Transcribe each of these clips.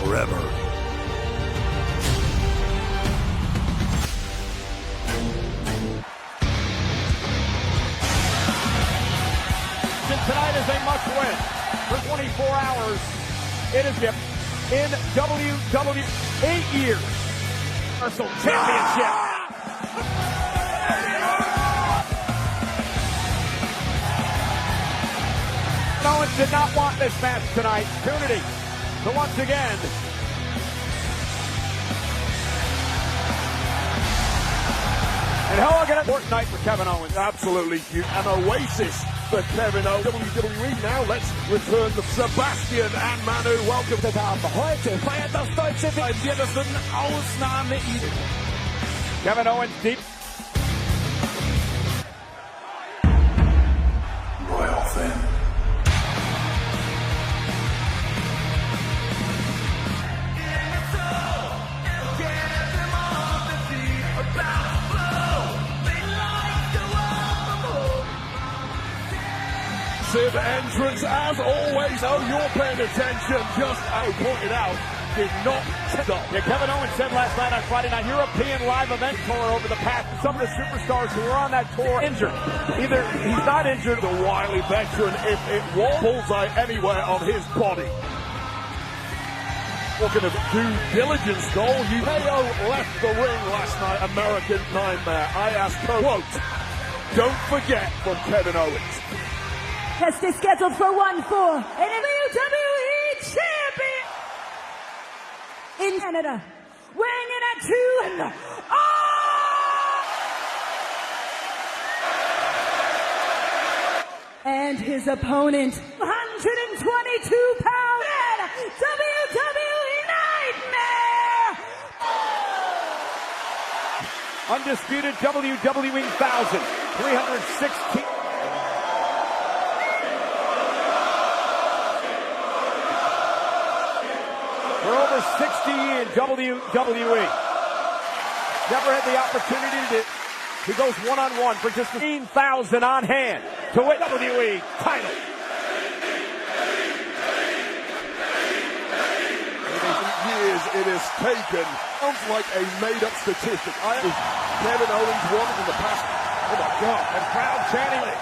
forever. Tonight is a must-win. For 24 hours, it is in WWE 8 years. Universal Championship. Owens did not want this match tonight. Opportunity to once again and Hogan, important night for Kevin Owens. Absolutely huge. An oasis for Kevin Owens. WWE now, let's return to Sebastian and Manu. Welcome to Heute feiert das deutsche WM Ausnahme. Kevin Owens deep. Royal Finn. Entrance as always. Oh, you're paying attention. Just pointed out, did not stop. Yeah, Kevin Owens said last night on Friday Night European live event tour over the past. Some of the superstars who were on that tour injured. Either he's not injured. The wily veteran, if it was bullseye anywhere on his body. Talking of due diligence goal, KO left the ring last night. American Nightmare. I asked, quote, don't forget from Kevin Owens. Test is scheduled for 1-4 and a WWE champion in Canada, weighing in at 2. And his opponent, 122-pound WWE Nightmare. Undisputed WWE 1000, 316. For over 60 years, WWE never had the opportunity to go one-on-one for just 15,000 on hand to win WWE title. Years it has taken. Sounds like a made-up statistic. Kevin Owens won in the past. Oh my God! And crowd chanting it.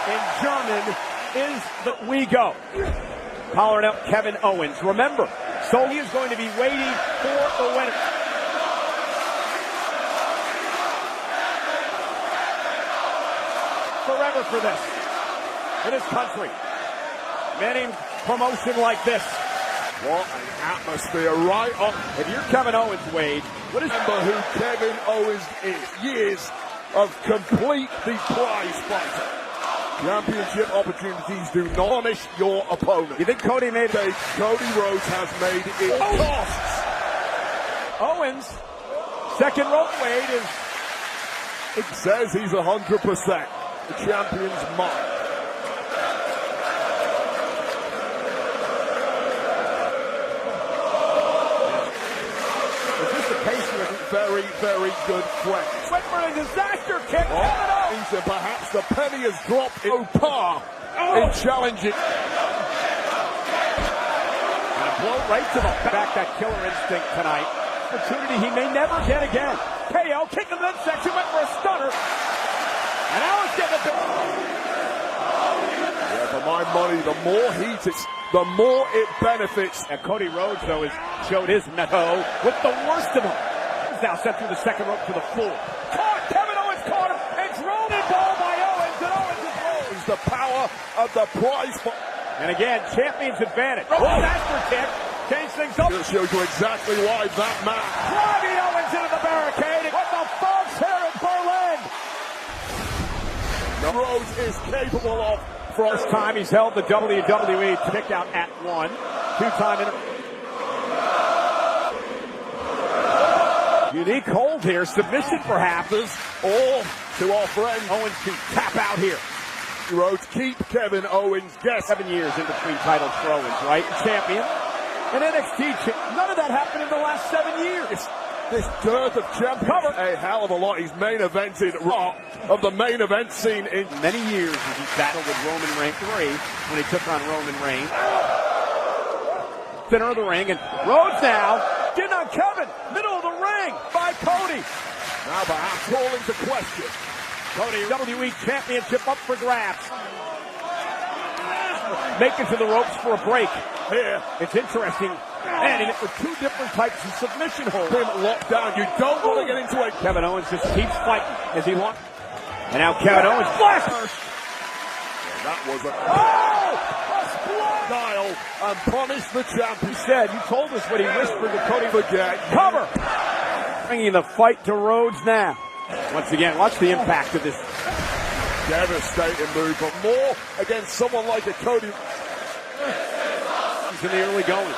In German is that we go. Collaring up Kevin Owens. Remember, Soli is going to be waiting for the winner. Forever for this. In his country. Many promotion like this. What an atmosphere right on. If you're Kevin Owens, Wade, what is... Remember who Kevin Owens is. Years of complete the prize fighter. Championship opportunities do not punish your opponent. You think Cody made it? Cody Rhodes has made it costs. Owens, second rope Wade is... It says he's 100% the champion's mind. Is this the case with very, very good friends? went for a disaster kick? And perhaps the penny has dropped in par in challenging. And a blow right to the back, that killer instinct tonight. Opportunity he may never get again. KO kick in the midsection, went for a stunner. And Owens getting a bit. Yeah, for my money, the more heat it's, the more it benefits. And Cody Rhodes, though, has showed his mettle with the worst of them. He's now sent through the second rope to the floor. Caught! Kevin Owens caught him and drone it ball by Owens, and Owens is rolling. The power of the prize. And again, champion's advantage. Disaster kick. Change things up. It shows you exactly why that man. Driving Owens into the barricade. What the false hair in Berlin. Rhodes is capable of. First time he's held the WWE pick out at 1. Two-time unique hold here. Submission perhaps. Or to our friend Owens to tap out here. Rhodes keep Kevin Owens guess. 7 years in between titles for Owens, right? Champion. And NXT, none of that happened in the last 7 years. This dearth of champions, a hell of a lot. He's main evented of the main event scene in many years as he battled with Roman Reigns 3 when he took on Roman Reigns. Center of the ring, and Rhodes now getting on Kevin, middle of the ring by Cody. Now perhaps calling to question. Cody, WWE Championship up for grabs. Making to the ropes for a break. Here, it's interesting. And it with two different types of submission holds. Him locked down. You don't want to get into it. Kevin Owens just keeps fighting as he wants. And now Kevin Owens flashes. That was a style and punish the champ. He said, you told us what he whispered to Cody. Forget. Cover. Bringing the fight to Rhodes now. Once again, watch the impact of this devastating move, but more against someone like a Cody. He's in the early going.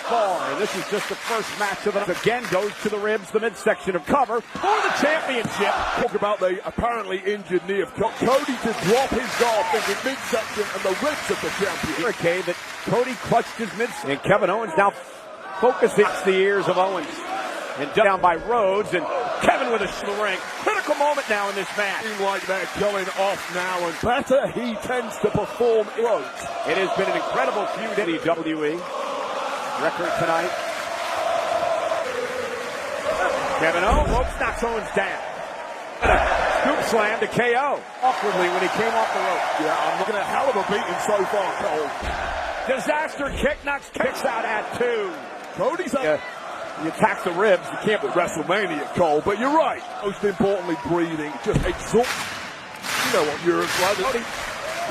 And this is just the first match of it. Again goes to the ribs, the midsection of cover for the championship. Talk about the apparently injured knee of Cody to drop his guard in the midsection and the ribs of the champion. Okay, that Cody clutched his midsection. And Kevin Owens now focuses the ears of Owens. And down by Rhodes, and Kevin with a ring. Critical moment now in this match. Seems like they're going off now, and better he tends to perform. Rhodes. It has been an incredible feud in the WWE. Record tonight. Kevin Owens knocks Owens down. Scoop slam to KO. Awkwardly when he came off the rope. Yeah, I'm looking at a hell of a beating so far, Cole. Disaster kick knocks kicks out at 2. Cody's up. He attacks the ribs. You can't with WrestleMania, Cole, but you're right. Most importantly, breathing. Just exhaust. You know what Europe's like. Cody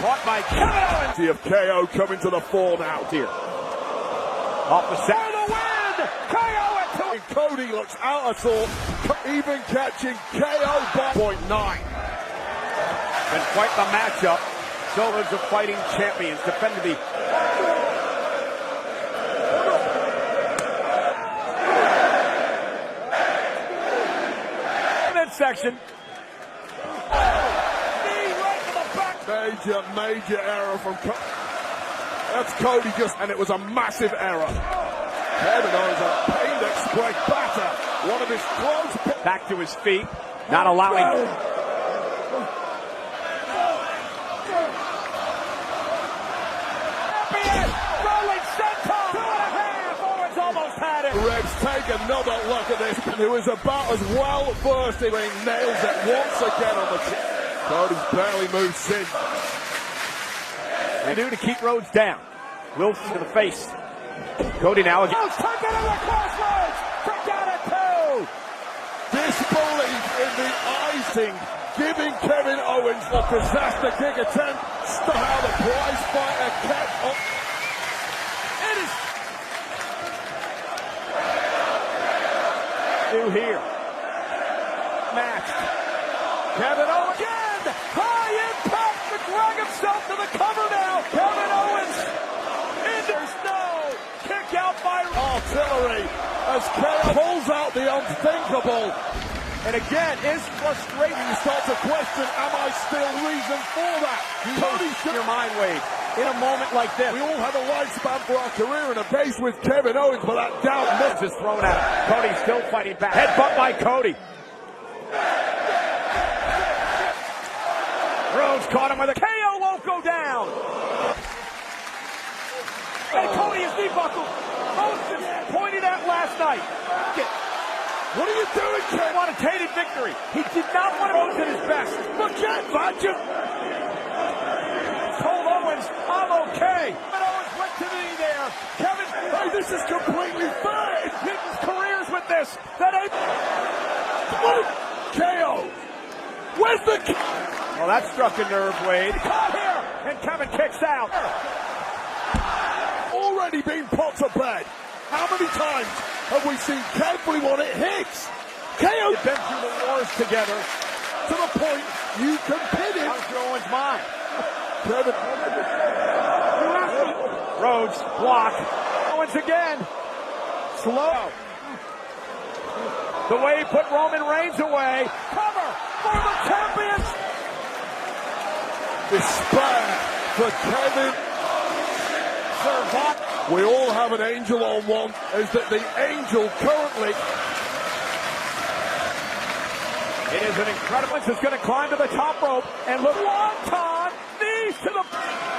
caught by Kevin Owens. See if KO coming to the fore now. Here. Off the set. For the win! KO at 2. And Cody looks out of sorts, even catching KO by .9. Been quite the matchup. Shoulders of fighting champions defending the midsection. Knee right to the back. Major error from Cody. That's Cody and it was a massive error. Kevin Owens, a pain express batter. One of his close. Back to his feet, not allowing. Rolling senton. 2.5. Owens almost had it. Rebs take another look at this. Who is about as well versed in being nails it once again on the chin. Cody's barely moved since. And do to keep Rhodes down. Wilson to the face. Cody now again. Rhodes tugged it in the crossroads. Kick out at 2. Disbelief in the icing, giving Kevin Owens a disaster kick attempt. How the prize fighter kept up. It is new here. Matched. Kevin Owens again. High impact to drag himself to the cover now. Kevin Owens. And there's no kick out by artillery as Kevin pulls out the unthinkable. And again, is frustrating. You start to question, am I still reason for that? Cody, your mind, Wade. In a moment like this, we all have a lifespan for our career in a base with Kevin Owens, but that doubt is thrown out. Cody still fighting back. Headbutt by Cody. Rhodes caught him with a KO, won't go down. And Cody is debuckled. Rhodes is pointed at last night. What are you doing, Ken? Quantitative victory. He did not want Rhodes at his best. Forget that. Told Owens, I'm okay. But Owens went to the knee there. Kevin, hey, this is completely fair. It's Hitten's careers with this. That ain't. KO. Where's the? Well, that struck a nerve, Wade. Caught here, and Kevin kicks out. Already been put to bed. How many times have we seen carefully when it hits? KO. They've been through the wars together to the point you can pin it. How's Owens' mind? Kevin. Rhodes block. Owens again. Slow. The way he put Roman Reigns away. Cover for the champions. Despair for Kevin. We all have an angel on one. Is that the angel currently It is an incredible. It's going to climb to the top rope and look wonton. Knees to the.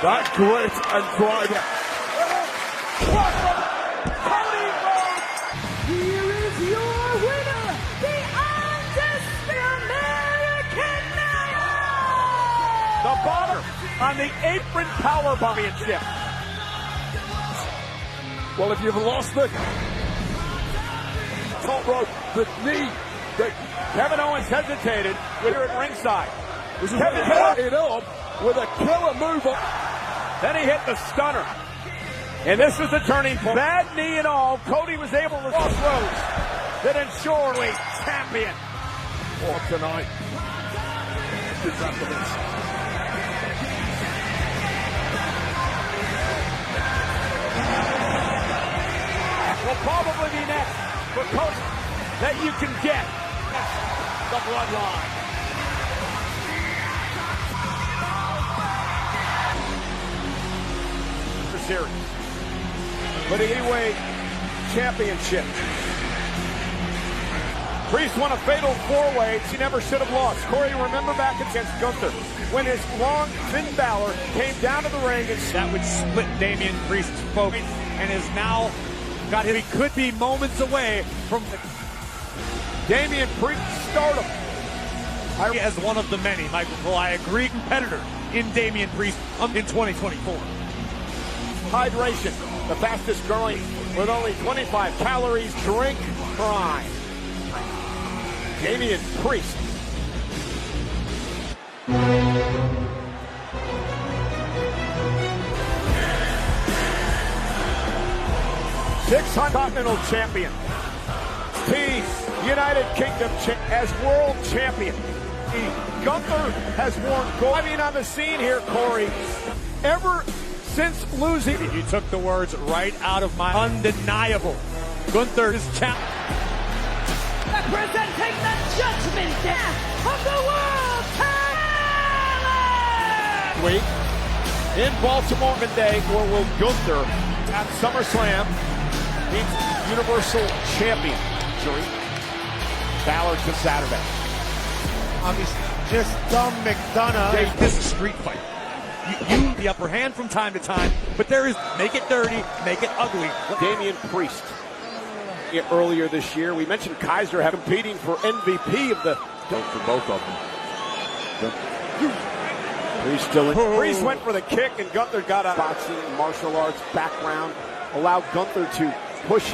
That grit and drive. Cody Rhodes. Here is your winner, the undisputed American Nightmare! The bomber on the apron power championship. Well, if you've lost the top rope, the knee, Kevin Owens hesitated here at ringside. Kevin hit it up with a killer move. Then he hit the stunner. And this is the turning point. Bad knee and all, Cody was able to cross Rhodes that ensure a champion. For tonight. This after this. Will probably be next for Cody that you can get the bloodline. The series. For the heavyweight championship. Priest won a fatal four-way he never should have lost. Corey, remember back against Gunther when his long Finn Balor came down to the ring and that would split Damian Priest's focus and is now got him. He could be moments away from Damian Priest's stardom. As one of the many, Michael Cole, I agree, competitor in Damian Priest in 2024. Hydration, the fastest growing with only 25 calories. Drink Prime. Damian Priest. $600 Continental Champion. United Kingdom as World Champion. Gunther has worn gold. I mean, on the scene here, Corey, ever since losing. You took the words right out of my undeniable. Gunther is champion. Representing the Judgment Day of the World Talent! Week in Baltimore Day, where will Gunther at SummerSlam meets Universal Champion. Balor to Saturday. Just dumb McDonough. This is a street fight. You the upper hand from time to time, but there is make it dirty, make it ugly. Damian Priest. Earlier this year, we mentioned Kaiser having competing for MVP of the. For both of them. Priest still in. Priest went for the kick, and Gunther got a boxing, martial arts background, allowed Gunther to push.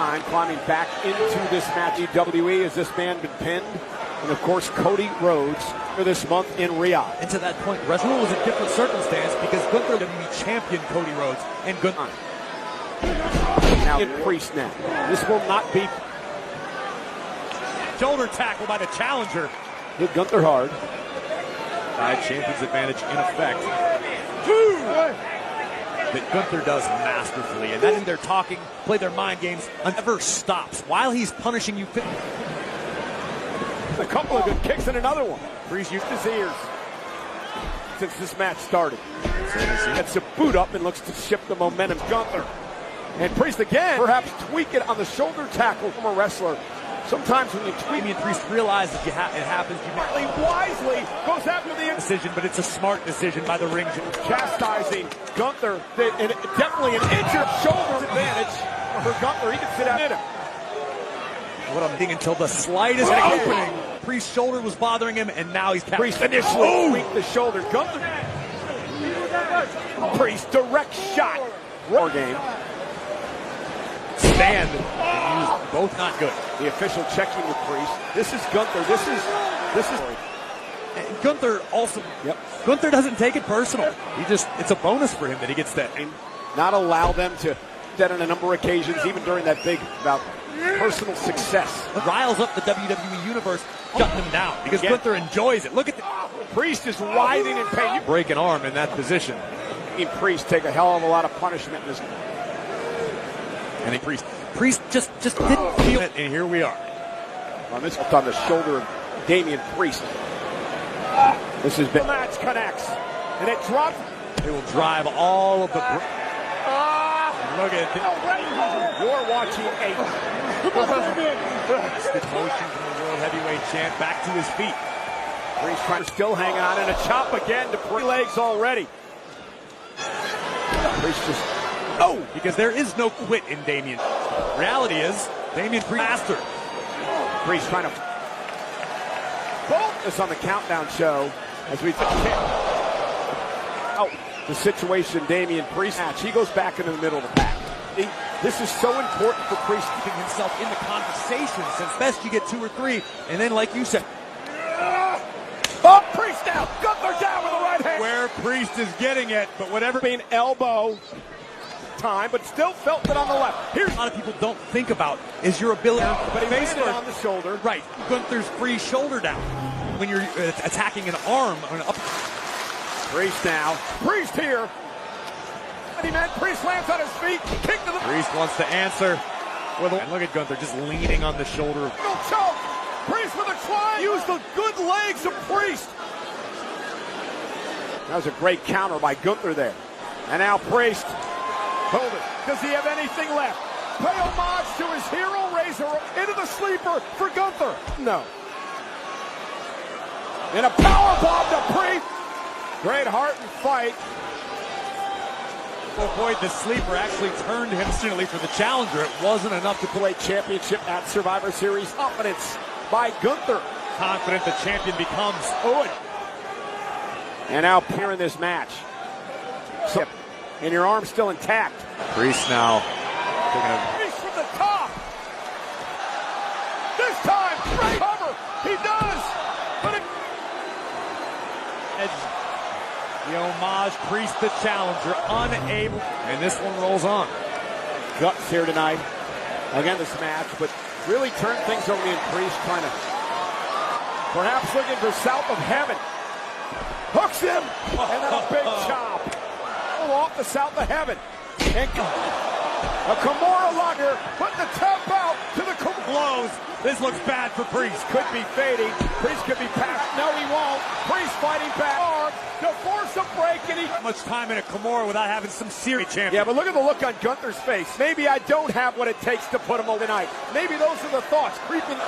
I'm climbing back into this match. WWE, has this man been pinned? And of course, Cody Rhodes for this month in Riyadh. And to that point, wrestling was a different circumstance because Gunther WWE champion Cody Rhodes and Gunther. Now in Priest now. This will not be shoulder tackle by the challenger. Hit Gunther hard. Champion's advantage in effect. That Gunther does masterfully, and then they're talking, play their mind games, and never stops while he's punishing you. A couple of good kicks and another one. Priest used his ears since this match started. Gets a boot up and looks to shift the momentum. Gunther and Priest again, perhaps tweak it on the shoulder tackle from a wrestler. Sometimes when you tweak, Damian Priest realizes it happens. You wisely goes after the decision, but it's a smart decision by the ring. Chastising Gunther, and definitely an injured shoulder advantage for Gunther. He can sit out in him. What I'm thinking until the slightest opening. Priest's shoulder was bothering him, and now he's Priest initially tweaked the shoulder. Gunther. Priest direct shot. War game. Stand. Both not good. The official checking with Priest. This is Gunther. This is. And Gunther also. Yep. Gunther doesn't take it personal. It's a bonus for him that he gets that. And not allow them to that on a number of occasions, even during that big about personal success. Riles up the WWE universe, shutting them down because Gunther enjoys it. Look at the Priest is writhing in pain. You break an arm in that position. Priest take a hell of a lot of punishment in this. And Priest just didn't feel it, and here we are. On this on the shoulder of Damian Priest. This has been. The match connects, and it drops. They will drive all of the. Look at it. You're watching a. Motion from the chant back to his feet. Priest trying to still hanging on, and a chop again to Priest. Legs already. Priest just, oh, because there is no quit in Damian. Reality is, Damian Priest master. Priest trying to. Both is on the countdown show as we. Oh, the situation Damian Priest match. He goes back into the middle of the pack. This is so important for Priest keeping himself in the conversation, since best you get 2 or 3, and then like you said. Oh, Priest down! Gunther down with the right hand! Where Priest is getting it, but whatever. Being elbow time, but still felt it on the left. Here's a lot of people don't think about is your ability. But he landed on the shoulder. Right. Gunther's free shoulder down. When you're attacking an arm on an up. Priest now. Priest here. Priest lands on his feet. Kick to the. Priest wants to answer. And look at Gunther just leaning on the shoulder. No choke. Priest with a try. Use the good legs of Priest. That was a great counter by Gunther there. And now Priest. Hold it. Does he have anything left? Pay homage to his hero Razor into the sleeper for Gunther. No. And a power bomb to Priest. Great heart and fight. To avoid the sleeper, actually turned him instantly for the challenger. It wasn't enough to play championship at Survivor Series. Confidence by Gunther. Confident the champion becomes. Owen. And now here in this match. And your arm's still intact. Priest now. Priest from the top. This time, great cover. He does. But it... The homage, Priest the challenger, unable. And this one rolls on. Guts here tonight. Again, this match, but really turned things over to Priest, trying to perhaps looking for south of heaven. Hooks him, and then a big chop. Off the south of heaven. And a Kimura locker, putting the tap out to the blows. This looks bad for Priest. Could be fading. Priest could be passed. No, he won't. Priest fighting back hard to force a break, and he... Much time in a Kimura without having some serious champion. Yeah, but look at the look on Gunther's face. Maybe I don't have what it takes to put him over tonight. Maybe those are the thoughts creeping...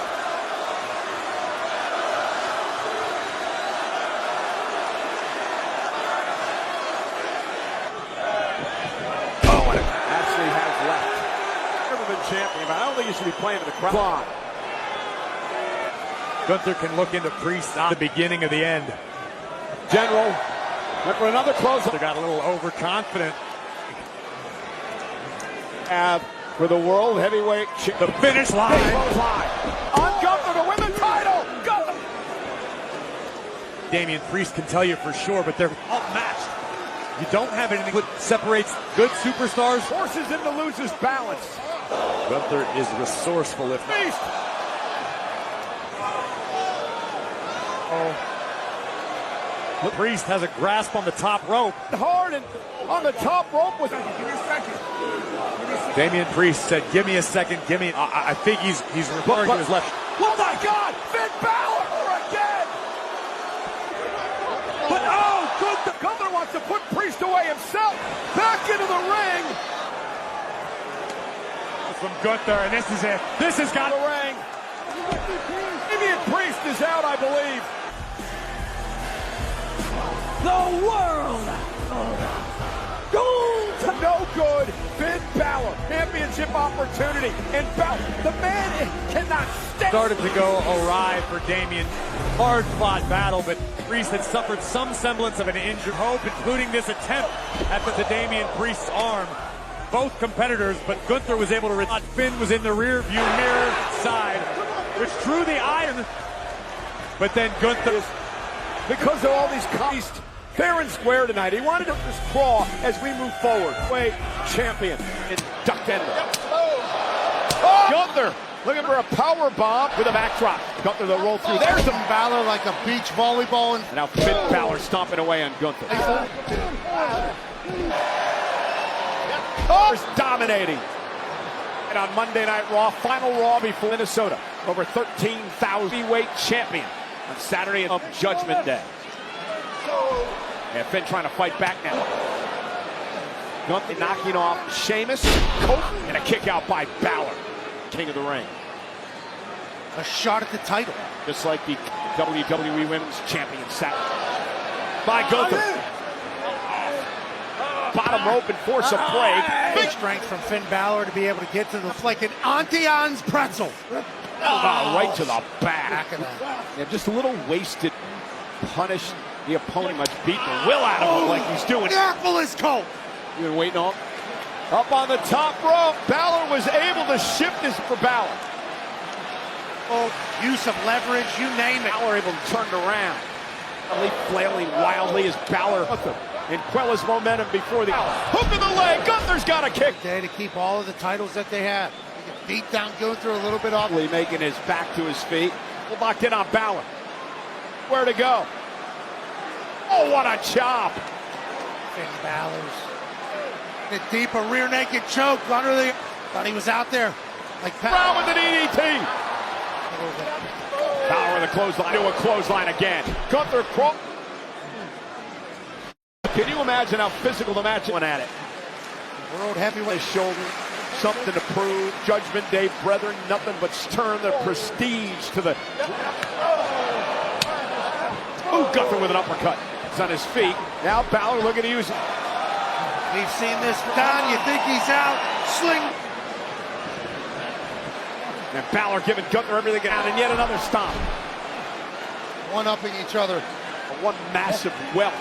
champion, but I don't think he should be playing to the crowd. Gunther can look into Priest at the beginning of the end. General, went for another close. They got a little overconfident. For the world heavyweight, the finish line. On Gunther to win the title. Gunther. Damian Priest can tell you for sure, but they're outmatched. You don't have anything that separates good superstars. Forces him to lose his balance. Gunther is resourceful if Priest. Oh. Priest has a grasp on the top rope. Hard and on the top rope was. Give me a second. Damian Priest said, "Give me a second. Give me." I think he's referring to his left. Oh my God! Finn Balor again. But Gunther wants to put Priest away himself. Back into the ring. From Gunther, and this is it. This has got the ring. Damian Priest is out, I believe. The world gold. No good. Finn Balor, championship opportunity, and the man cannot stay. Started to go awry for Damian. Hard-fought battle, but Priest had suffered some semblance of an injured hope, including this attempt at the Damian Priest's arm. Both competitors, but Gunther was able to... Finn was in the rear view mirror side, which drew the iron. But then Gunther... Because of all these Priest fair and square tonight, he wanted to just crawl as we move forward. Wait, champion. And ducked into it. Oh! Gunther looking for a power bomb with a backdrop. Gunther the roll through. There's some Balor like a beach volleyball. And now Finn Balor stomping away on Gunther. Dominating. And on Monday Night Raw, final Raw before Minnesota. Over 13,000 heavyweight champion on Saturday of Judgment Day. And Finn trying to fight back now. Gunther knocking off Sheamus, Colt, and a kick out by Balor. King of the ring. a shot at the title. Just like the WWE Women's Champion sat by Gunther. Bottom rope and force a break. Big strength from Finn Balor to be able to get to the like an Auntie Anne's pretzel. Right to the back. Back of that. Yeah, just a little wasted. Punish the opponent. Much beat the will out of him like he's doing. Miraculous Colt. You've been waiting on. Up on the top rope. Balor was able to shift this for Balor. Use of leverage, you name it. Balor able to turn it around. Flailing wildly as Balor and Quella's momentum before the hook of the leg. Gunther's got a kick. Day to keep all of the titles that they have. They can beat down Gunther a little bit off. Making his back to his feet. Locked in on Balor. Where to go? Oh, what a chop. Finn Balor's the deep, a rear naked choke under the. Thought he was out there. Like Brown with an DDT. Balor with a clothesline. Do a clothesline again. Gunther crawl. Can you imagine how physical the match went at it? World heavyweight Shoulder, something to prove. Judgment Day, brethren, nothing but turn the prestige to the. Ooh, Gunther with an uppercut. He's on his feet. Now Balor looking to use it. We've seen this down. You think he's out? Sling. And Balor giving Gunther everything out, and yet another stomp. One-upping each other. One massive welt.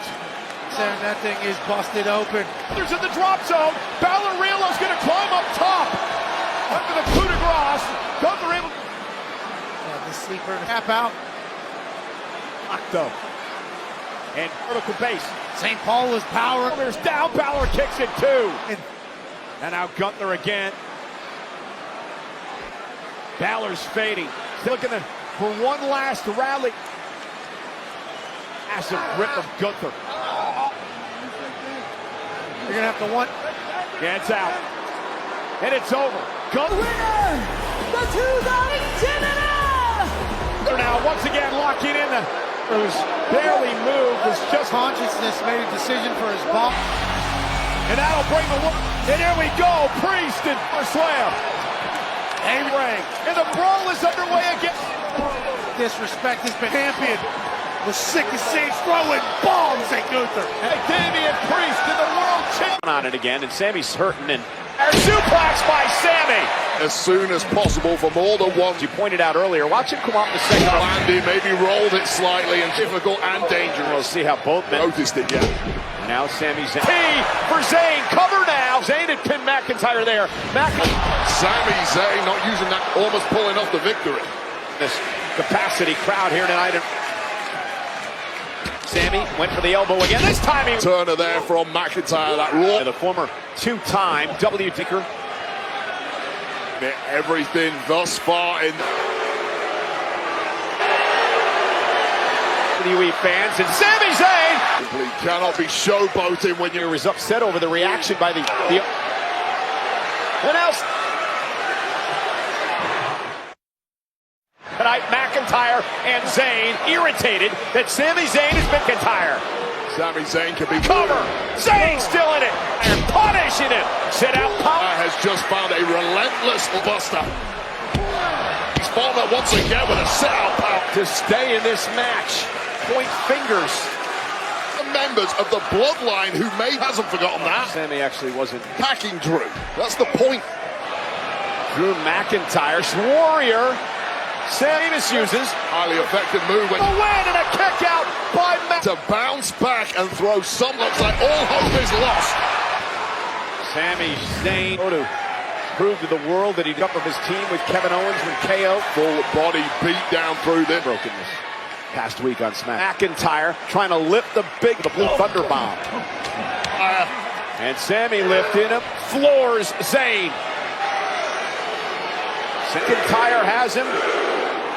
And that thing is busted open. There's in the drop zone. Balor Realo's going to climb up top. Under the coup de grace. Gunther able. The sleeper tap out. Octo. And vertical base. St. Paul was power. There's down. Balor kicks it too. And now Gunther again. Balor's fading. Still looking for one last rally. Massive grip of Gunther. You're going to have to want. Yeah, it's out. And it's over. Gunther. Winner, the 2010 They're now once again locking in. Who's barely moved. Is just Consciousness made a decision for his bump. And that'll bring the one. And here we go. Priest and Slam. A-Ring. And the brawl is underway again. Disrespect has been championed. Was sick as Sage throwing bombs at Gunther. And Damian Priest in the world champion. On it again, and Sammy's hurting. And suplex by Sammy. As soon as possible for more than one. You pointed out earlier, watch him come up in the second round. Landy maybe rolled it slightly and difficult and dangerous. We'll see how both men Noticed it yet. Now Sami Zayn. T for Zayn. Cover now. Zayn had pinned McIntyre there. Sami Zayn not using that, almost pulling off the victory. This capacity crowd here tonight. Sammy went for the elbow again. This time he Turner there from McIntyre. That raw. the former two-time WWE ticker. Everything thus far in WWE fans and Sami Zayn simply cannot be showboating when you was upset over the reaction by the and else tonight McIntyre and Zayn irritated that Sami Zayn has been McIntyre. Sami Zayn can be Cover. Zayn still in it and punishing it. Sit out power. Has just found a relentless buster. He's fallen up once again with a sit out power To stay in this match. Point fingers. The members of the bloodline who hasn't forgotten that. Sami actually wasn't. Attacking Drew. That's the point. Drew McIntyre, Warrior. Sami misuses. Highly effective move A win and a kick out by to bounce back and throw some. Looks like all hope is lost. Sami Zayn to prove to the world that he's up of his team with Kevin Owens and KO. Full body beat down through this. Broken this past week on Smack. McIntyre trying to lift the Blue Thunder Bomb. And Sami lifting him. Floors Zayn. McIntyre has him.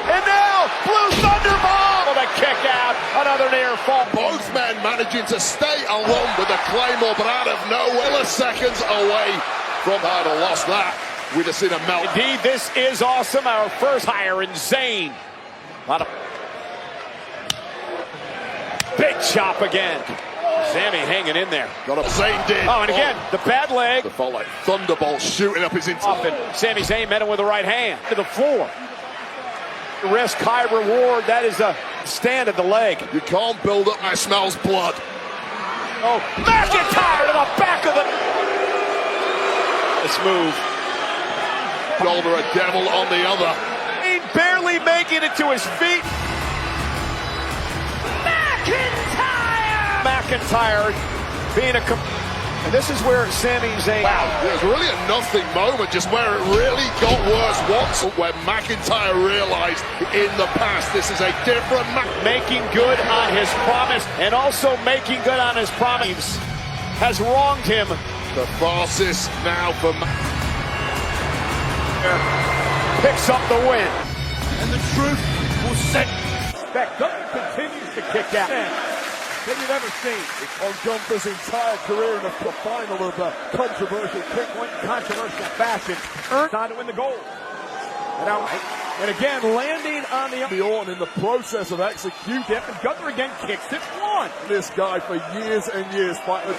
And now, Blue Thunder Bomb with a kick out. Another near fall. Both men managing to stay alone with the Claymore, but out of nowhere, seconds away from I'd have lost that. We'd have seen a melt. Indeed, this is awesome. Our first hire in Zayn. Big chop again. Sami hanging in there. Got up. Zayn did. Oh, and again, the bad leg. The felt like thunderbolt shooting up his Off, and Sami Zayn met him with the right hand to the floor. risk, high reward. That is a stand at the leg. You can't build up, I smells blood. Oh, McIntyre to the back of the... This move. Shoulder a devil on the other. Bane barely making it to his feet. McIntyre being and this is where Sami Zayn... Wow, it was really a nothing moment, just where it really got worse once, where McIntyre realized in the past this is a different making good on his promise, and also making good on his promise has wronged him. The fastest now for picks up the win. And the truth will set. Gunther continues to kick out. That you've ever seen on Gunther's entire career in the final of a controversial kick point, controversial fashion, trying to win the gold. And again, landing on the Orton in the process of executing. And Gunther again kicks it one. This guy for years and years fighting.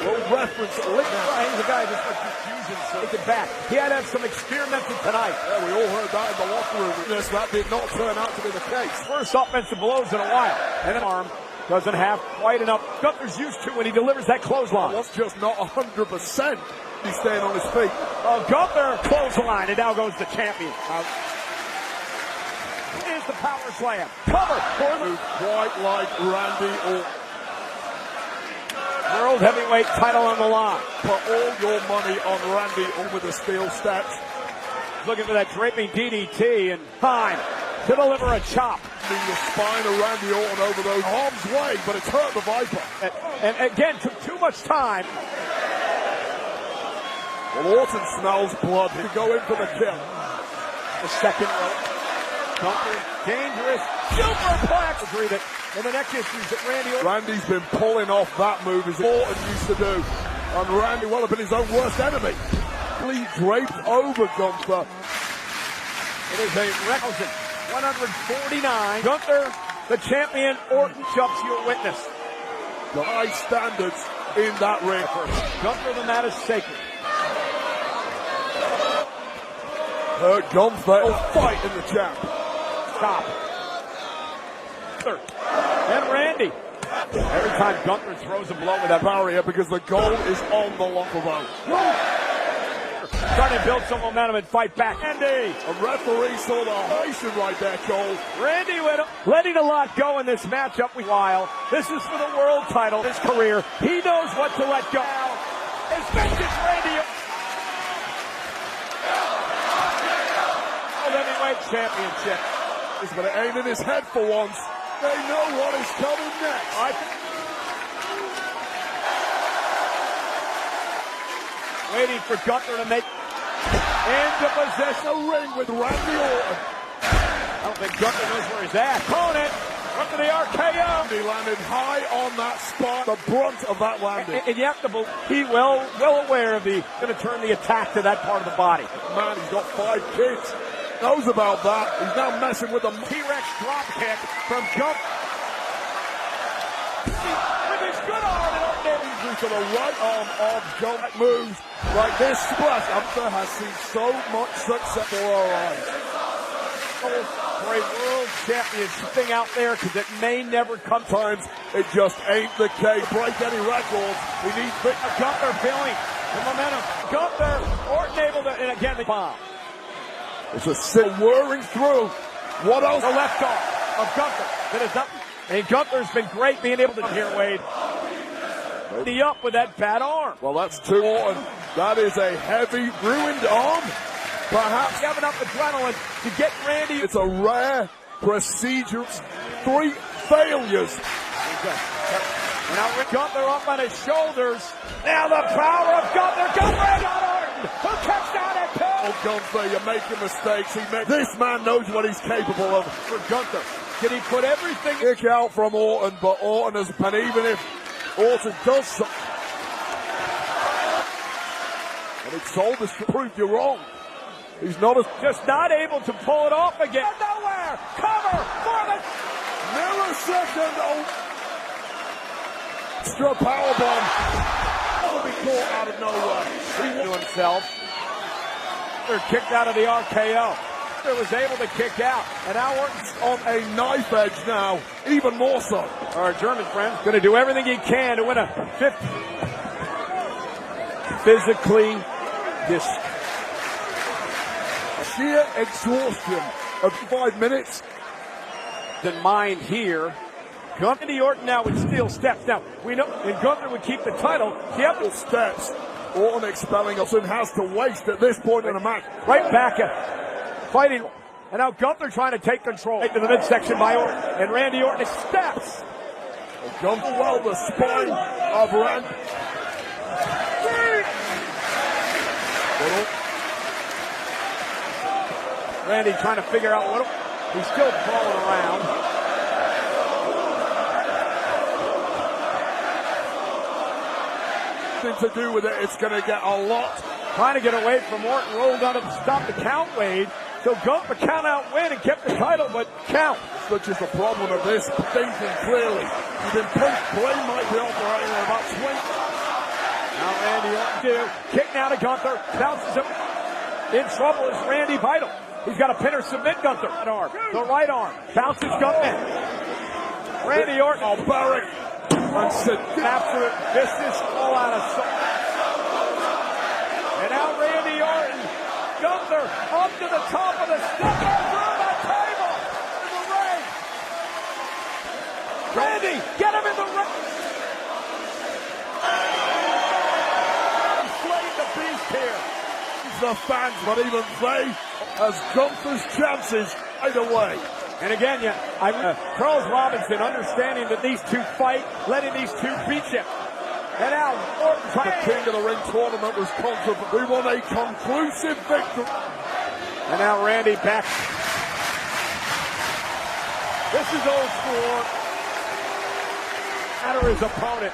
Well, reference he's a guy that's like using so take it back. He had to have some experimenting tonight. Yeah, we all heard that in the locker room. That did not turn out to be the case. First offensive blows in a while, and an arm. Doesn't have quite enough. Gunther's used to when he delivers that clothesline. That's just not 100%. He's staying on his feet. Gunther clothesline, and now goes the champion. Here's the power slam. Cover for the quite like Randy Orton. World heavyweight title on the line. Put all your money on Randy Orton with the steel steps. Looking for that draping DDT, and time to deliver a chop. The spine of Randy Orton over those arms way, but it's hurt the Viper. And again, took too much time. Well, Orton smells blood to go in for the kill. The second rope. Gunther, dangerous, superplex. And the next issues that Randy's been pulling off that move as Orton used to do. And Randy well have been his own worst enemy. He draped over Gunther. It is a requisite 149. Gunther, the champion. Orton jumps your witness. The high standards in that ring. Gunther, the mat is sacred. Gunther will fight in the champ. Stop. And Randy. Every time Gunther throws a blow with that barrier, because the goal is on the locker road. Trying to build some momentum and fight back. Randy. A referee saw the hydration right there, Cole. Randy letting a lot go in this matchup. While this is for the world title, his career, he knows what to let go. His vengeance, Randy. World Heavyweight Championship. But it ain't in his head for once. They know what is coming next. Waiting for Gunther to make into possession a ring with Randy Orton. I don't think Gunther knows where he's at. Opponent up to the RKO. He landed high on that spot. The brunt of that landing. And you have to believe he well aware of going to turn the attack to that part of the body. Man, he's got 5 kids. Knows about that. He's now messing with a T-Rex drop kick from Gunther. With his good arm and to the right arm of Gunther. Moves like this splash. Gunther has seen so much success for our eyes. For a world championship thing out there, because it may never come. Times it just ain't the case. Break any records. We need Gunther feeling the momentum. Gunther, Orton able to, and again the bomb. It's a whirring through. What else? The left arm of Gunther. That is up. And Gunther's been great being able to hear Wade. The up with that bad arm. Well, that's 2 Orton. That is a heavy, ruined arm. Perhaps you have enough adrenaline to get Randy. It's a rare procedure. 3 failures. And now Gunther up on his shoulders. Now the power of Gunther. Gunther got Orton. Who catch down at 2? Oh, Gunther, you're making mistakes. This man knows what he's capable of. For Gunther, can he put everything kick out from Orton? But Orton has been, even if Orton does something, and it's told us to prove you wrong. He's just not able to pull it off again. Nowhere. Cover for the millisecond. Extra powerbomb. Will be caught out of nowhere. He to himself. They're kicked out of the RKO. Gunther was able to kick out, and now Orton's On a knife edge now, even more so. our German friend going to do everything he can to win a fifth. Physically, this Sheer exhaustion of 5 minutes. in mind here. Randy Orton now would steal steps. Now, we know, and Gunther would keep the title. Yep, Steps. Orton expelling us and has to waste at this point in the match. right back at fighting. And now Gunther trying to take control. Right to the midsection by Orton. And Randy Orton steps. Gunther well the spine of Randy. Randy trying to figure out what. He's still crawling around. To do with it, it's going to get a lot. Trying to get away from Orton. Rolled on him to stop the count, Wade. So Gunther count out win and kept the title, but count. Which is the problem of this, thinking clearly. He's been pushed, Bane might be operating at about 20. Now Randy Orton kick now to Gunther. Bounces him. In trouble is Randy Vital. He's got to pin or submit Gunther. That arm. The right arm. Bounces Gunther. Randy Orton. Oh, Barrick. And Sid. Absolute vicious all out of sight. And now Randy Orton. Gunther up to the top of the step through the table. In the ring. Randy, get him in the ring. Slaying the beast here. The fans, but even they, as Gunther's chances either way. And again, Charles Robinson understanding that these two fight, letting these two beat you. And now Orton The King of the Ring tournament was controversial. We won a conclusive victory. And now Randy back. This is old school. Batter his opponent.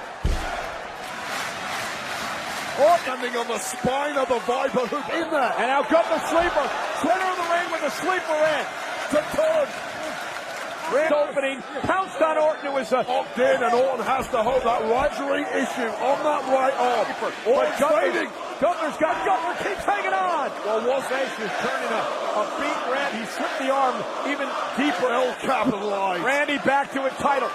Standing on the spine of the Viper hook in there. And now Gunther sleeper. Center of the ring with the sleeper in. To turn. Ring opening. Pounced on Orton. It was a Locked in, and Orton has to hold that right issue on that right arm. Orton's fading. Gunther's got Gunther keeps hanging on. Well, Nation is turning a beat Randy. He slipped the arm even deeper. Well capitalized. Randy back to a title.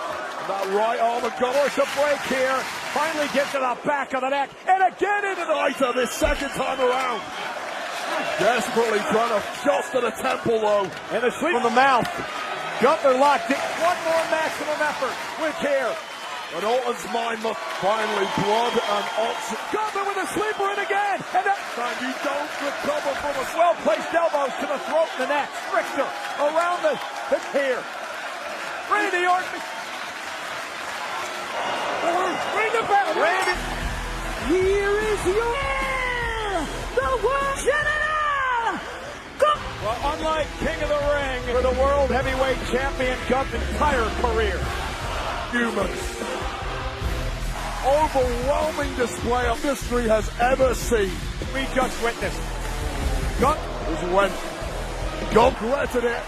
That right arm of Gunther. Force a break here. Finally gets to the back of the neck. And again into the Fighter this second time around. Desperately trying to just to the temple though. and the sweep from the mouth. Gunther locked in. One more maximum effort with care. And Orton's mind must finally blood and oxygen. Gunther with a sleeper in again. And that And you don't recover from a well-placed elbows to the throat and the neck. Richter around the here. Randy Orton. Bring it back. Randy. Here is your the world general. Well, unlike King of the Ring for the World Heavyweight Champion Gunther's entire career. humans. Overwhelming display of history has ever seen. We just witnessed. Gunther Is when Gunther regretted it.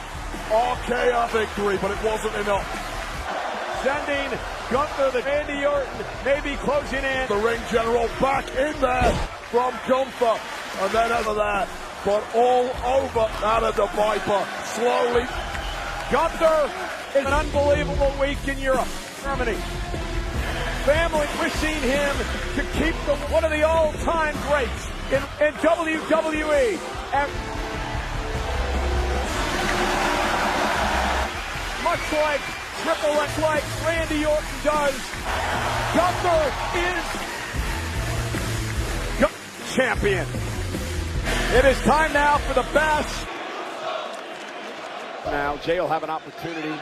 RKO victory, but it wasn't enough. sending Gunther the Randy Orton maybe closing in. The ring general back in there from Gunther. And then over there. But all over out of the Viper. Slowly. Gunther is an unbelievable week in Europe. Germany. Family wishing him to keep one of the all-time greats in WWE. And much like Triple X, like Randy Orton does, Gunther is champion. It is time now for the best. Now Jay will have an opportunity.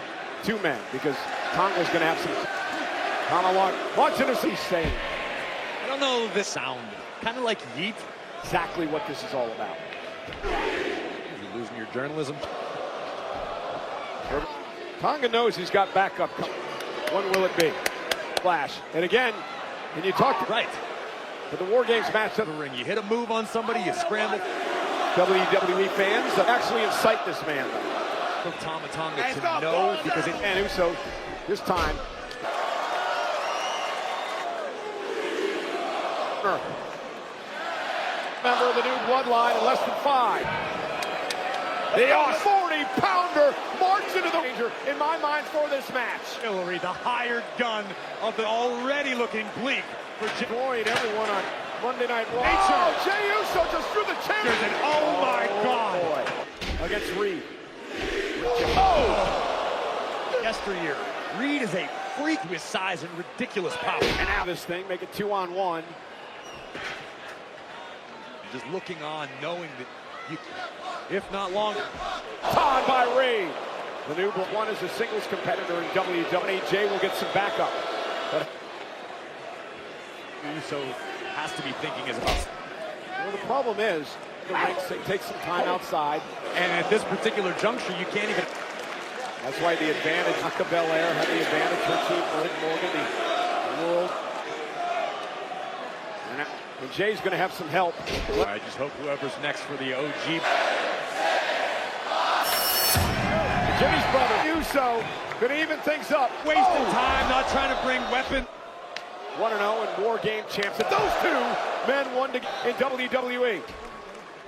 Two men, because Tonga's going to have some. Tonga watching us, he's saying. I don't know this sound. Kind of like yeet. Exactly what this is all about. You're losing your journalism. Tonga knows he's got backup coming. When will it be? Flash. And again, when you talk to Right. the War Games match The ring. You hit a move on somebody, you scramble. WWE fans actually incite this man. For Tama Tonga to know because it. And Uso, this time. Member of the new bloodline in less than 5. The 40-pounder marches into the danger, in my mind, for this match. Hillary, the hired gun of the already looking bleak for Destroyed everyone on Monday Night Raw. Nature. Oh, Jey Uso just threw the champion. And oh my God. Boy. Against Reed. Yesteryear, Reed is a freak with size and ridiculous power. And now this thing, make it 2-on-1. Just looking on, knowing that you, if not longer. Todd by Reed. The new one is a singles competitor in WWE. Jey will get some backup. But Uso has to be thinking as well. well, the problem is, the ring takes some time outside. And at this particular juncture, you can't even. That's why the advantage, Aka Belair had the advantage for Team Morgan, the world. And Jay's going to have some help. I just hope whoever's next for the OG. Jimmy's brother, Uso, going to even things up. Wasting time, not trying to bring weapon. 1-0 and War Game champs. And those two men won in WWE.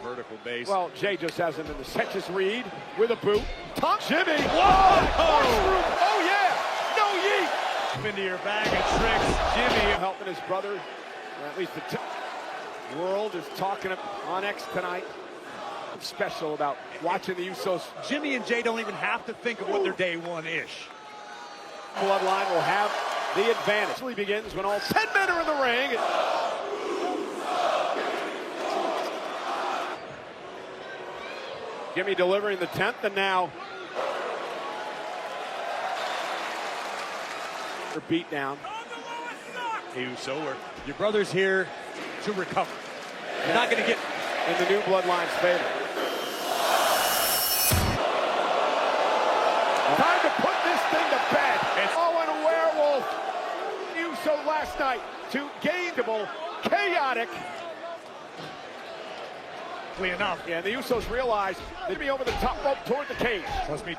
Vertical base. Well, Jey just has him in the catches. Reed with a boot. Tom Jimmy. Whoa! Oh, yeah. No yeet. Into your bag of tricks, Jimmy. Helping his brother, or at least the world is talking on X tonight. What's special about watching the Usos? Jimmy and Jey don't even have to think of what their day one-ish. Bloodline will have the advantage. It begins when all 10 men are in the ring. Jimmy delivering the 10th, and now their beat down. Uso, your brother's here to recover. You're not going to get in the new Bloodline's favor. Time to put this thing to bed. Oh, and a werewolf. Uso last night to gainable, chaotic. Enough. Yeah, the Usos realize they'd be over the top rope toward the cage. Trust me.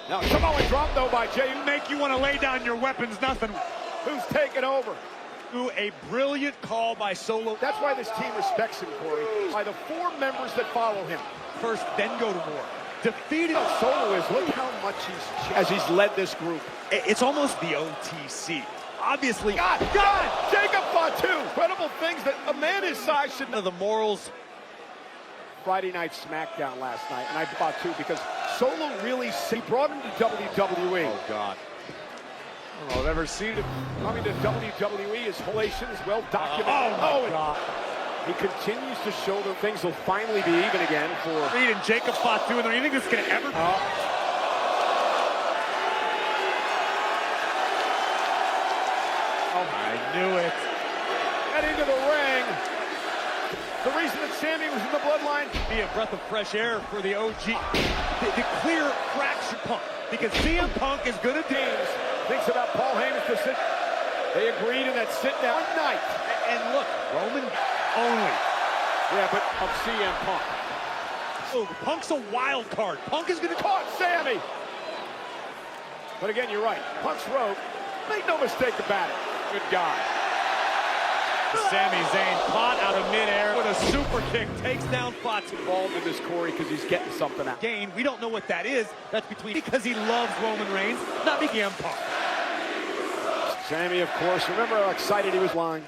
Now, Samoan drop, though, by Jey. Make you want to lay down your weapons, nothing. Who's taking over? A brilliant call by Solo. That's why this team respects him, Corey. By the 4 members that follow him. First, then go to war. Defeated. Solo is, look how much as he's led this group. It's almost the OTC. Obviously. God! Jacob Fatu! Incredible things that a man his size should know. The morals. Friday Night SmackDown last night, and I thought too, because Solo really brought him to WWE. Oh, God. I don't know if I've ever seen it. Coming to WWE, his relations well documented. Oh, my God. He continues to show that things will finally be even again for Reed and Jacob Fatu, and you think this is going to ever... I knew it. Head into the ring. The reason that Sammy was in the Bloodline. Be a breath of fresh air for the OG. The clear fracture Punk. Because CM Punk is going to dance. Thinks about Paul Heyman's decision. They agreed in that sit-down night. And look, Roman only. Yeah, but of CM Punk. So Punk's a wild card. Punk is going to... Caught Sammy. But again, you're right. Punk's road. Make no mistake about it. Good guy. Sami Zayn caught out of midair with a super kick, takes down Fatu. Involved in this, Corey, because he's getting something out. Gain, we don't know what that is. That's because he loves Roman Reigns, not CM Punk. Sammy, of course, remember how excited he was lying.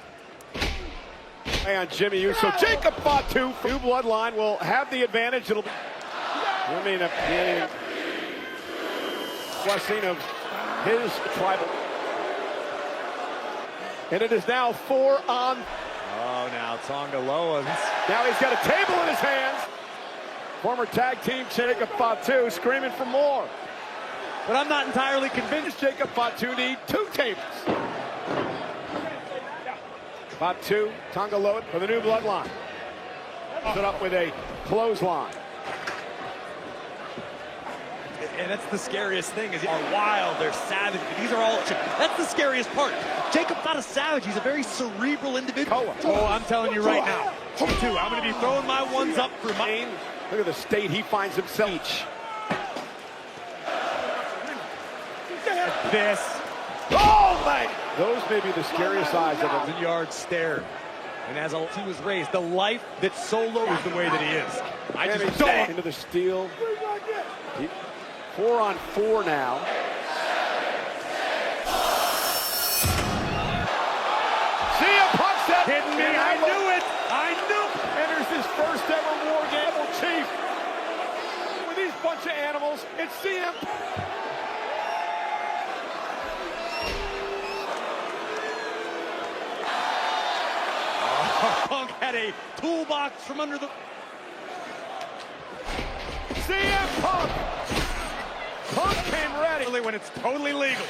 And Jimmy Uso, Jacob Fatu, new Bloodline will have the advantage. It'll be, I mean, a blessing of his tribal. And it is now 4 on. Oh, now Tonga Loa. Now he's got a table in his hands. Former tag team Jacob Fatu screaming for more. But I'm not entirely convinced. Jacob Fatu need 2 tables. Fatu, Tonga Loa for the new Bloodline. Set up with a clothesline. And that's the scariest thing, is are wild, they're savage. These are all, that's the scariest part. Jacob's not a savage, he's a very cerebral individual. Oh, I'm telling you right now. I'm going to be throwing my ones up for Bane. Look at the state he finds himself each. This. Oh, man! Those may be the scariest eyes of a yard stare. And as he was raised, the life that Solo is the way that he is. I just don't. Into the steel. 4-on-4 now. CM Punk said, Kidding me? I knew it. I knew. Enters his first ever War Game. Chief. With these bunch of animals, it's CM. Punk had a toolbox from under the... CM Punk! Punk came ready. When it's totally legal.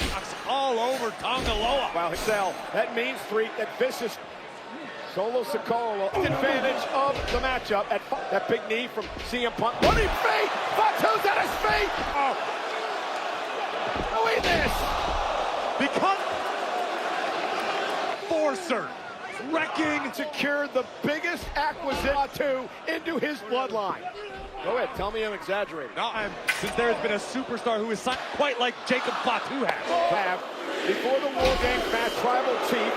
Knocks all over Tongaloa. Wow, Excel. That mean streak, that vicious. Solo Sikoa, advantage of the matchup. At that big knee from CM Punk. Running feet! Fatu's at his feet! Oh! Look at this! Because... Forcer. Wrecking. Secured the biggest acquisition into his bloodline. Go ahead, tell me I'm exaggerating. No, since there has been a superstar who is signed quite like Jacob Fatu has. Before the War Games match, Tribal Chief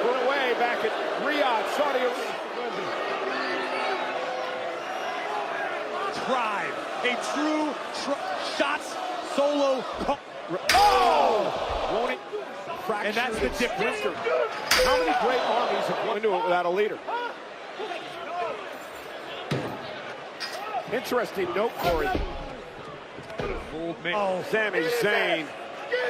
put away back at Riyadh, Saudi Arabia. Tribe, a true shots solo. Oh! Won't it? And that's the difference. How many great armies have gone into it without a leader? Interesting note, Corey. Oh, Sami Zayn.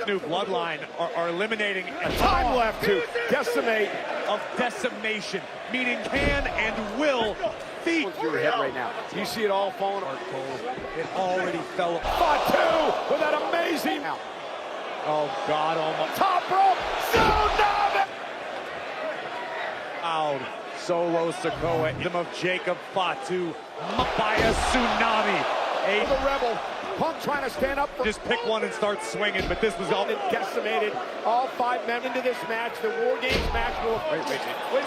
New bloodline are eliminating Time left to decimate. Of decimation, meaning can and will feed Your head right now. You see it all falling apart. It already fell apart. Fatu with that amazing. Oh God almighty. Top rope. Tsunami. Out. Solo Sikoa, him of Jacob Fatu by a tsunami. The Rebel. Punk trying to stand up. Just pick one and start swinging, but this was all decimated. All 5 men into this match. The War Games match will. Wait a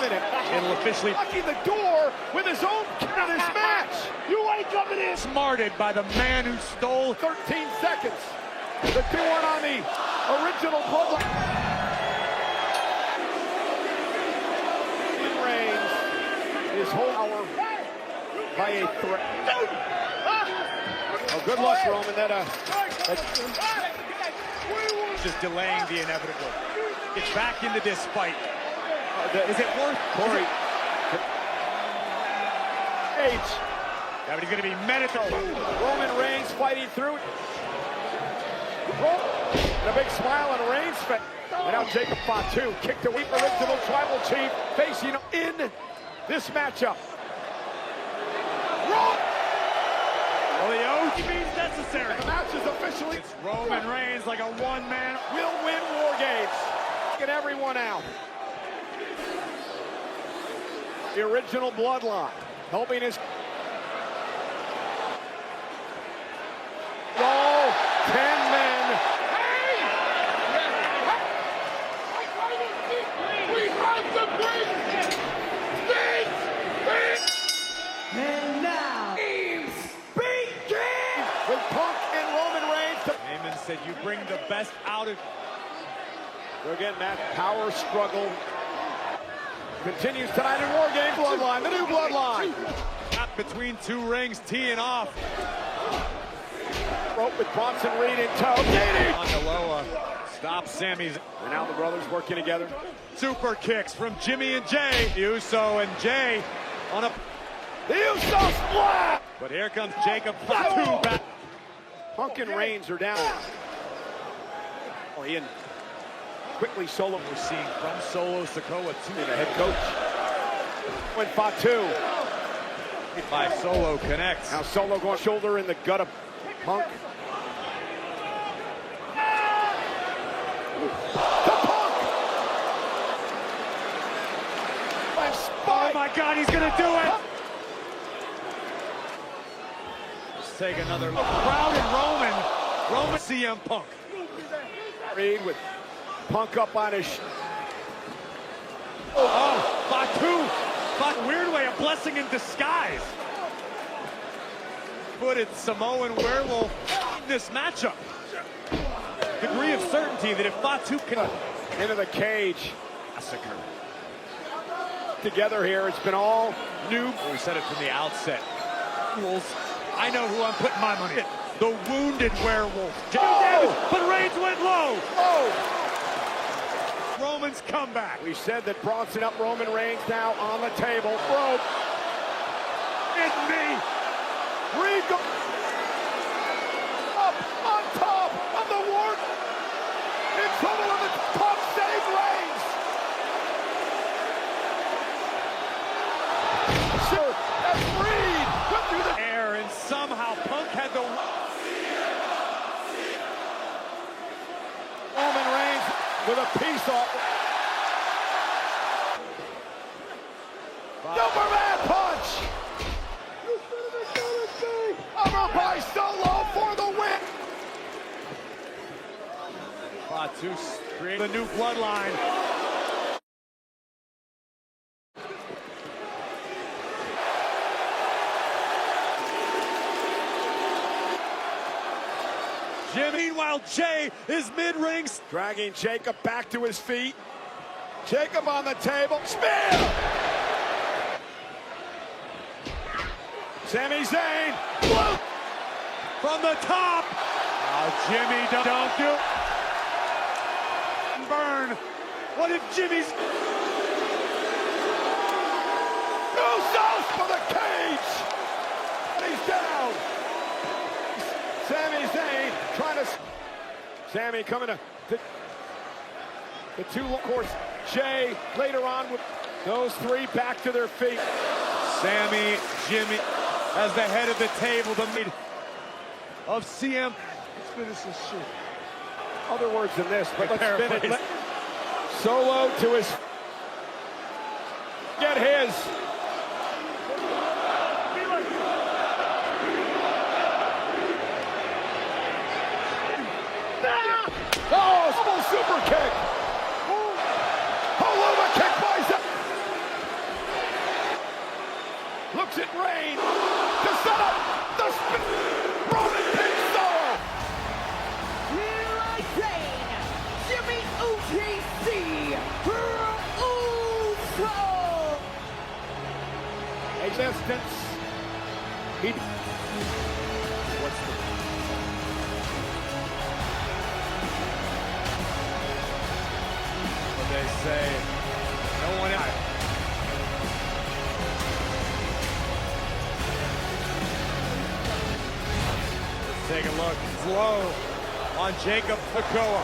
minute. It'll officially locking the door with his own in this match. You ain't coming in. smarted by the man who stole 13 seconds. The 2-1 on the original bloodline. Reigns is whole hour by a threat. Oh, good luck, Roman. just delaying the inevitable. It's back into this fight. Is it worth Corey? H. Yeah, but he's going to be met at the... Roman Reigns fighting through. And a big smile on Reigns' face. And now Jacob Fatu kicked away original Tribal Chief facing in this matchup. Well, the OG means necessary. The match is officially. It's Roman Reigns like a one-man. Will win War Games. Get everyone out. The original bloodline helping his. All 10 men. We have to bring And now, With Punk and Roman Reigns. Heyman said you bring the best out of... So again, Matt, power struggle continues tonight in War Games. Bloodline, the new bloodline. Not between two rings, teeing off. Rope with Bronson Reed in tow. Tongaloa stops Sami's. And now the brothers working together. Super kicks from Jimmy and Jay. Uso and Jay on a... The Uso splat! But here comes Jacob Fatu back. Punk and Reigns are down. Oh, Ian quickly solo. We're seeing from Solo Sikoa to The head coach. When Fatu. by Solo connects. Now Solo going shoulder in the gut of Punk. Oh my God, he's gonna do it! Let's take another look. Crowd and Roman CM Punk. Reed with Punk up on his. Fatu! Weird way, a blessing in disguise. Footed Samoan werewolf in this matchup. Degree of certainty that if Fatu can... Into the cage. Together here, it's been all new. We said it from the outset. Rules I know who I'm putting my money in. The wounded werewolf. Damage, but Reigns went low. Oh! Roman's comeback. We said that Bronson up Roman Reigns now on the table. Rope. It's me. Reed go up on top of the ward. In trouble on the top, save Reigns. Sure, as Reed went through the air, and somehow Punk had the Roman Reigns with a piece off. Superman punch. Over by Solo for the win. Fatu create a new bloodline. Meanwhile, Jay is mid-ring. Dragging Jacob back to his feet. Jacob on the table. Spear! Sami Zayn. Whoa! From the top. Oh, Jimmy, don't do. Burn. What if Jimmy's... Usos for the cage! And he's down. Sami Zayn trying to... Sami coming to the two, of course, Jay later on with those three back to their feet. Sami, Jimmy, as the head of the table, the lead of CM. Let's finish this shit. Other words than this, but let's Paraphrase. spin it. Solo to his... Get his. Oh, small super kick. Haluma kick by Zayn. Looks at Reigns to set up the spin. Roman pin solo. Here I Zayn, Jimmy UTC, Uso. Existence. He... What's the... What they say, no one else. Let's take a look. Low on Jacob Pacoa.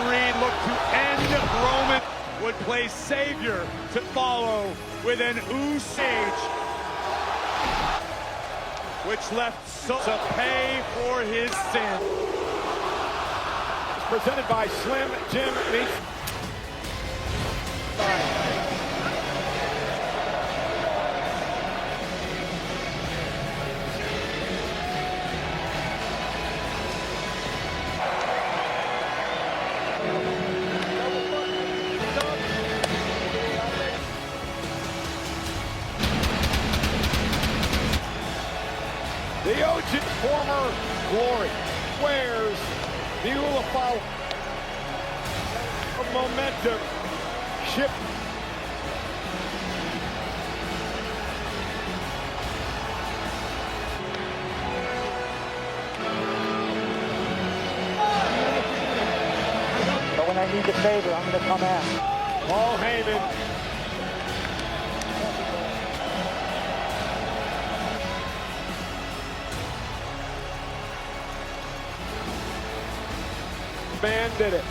Reed looked to end Roman. Would play Savior to follow with an Usage, which left so to pay for his sin. Presented by Slim Jim meets... The OG former glory wears the Ulafau of momentum ship. But when I need the favor, I'm going to come out. Paul Heyman. Man did it.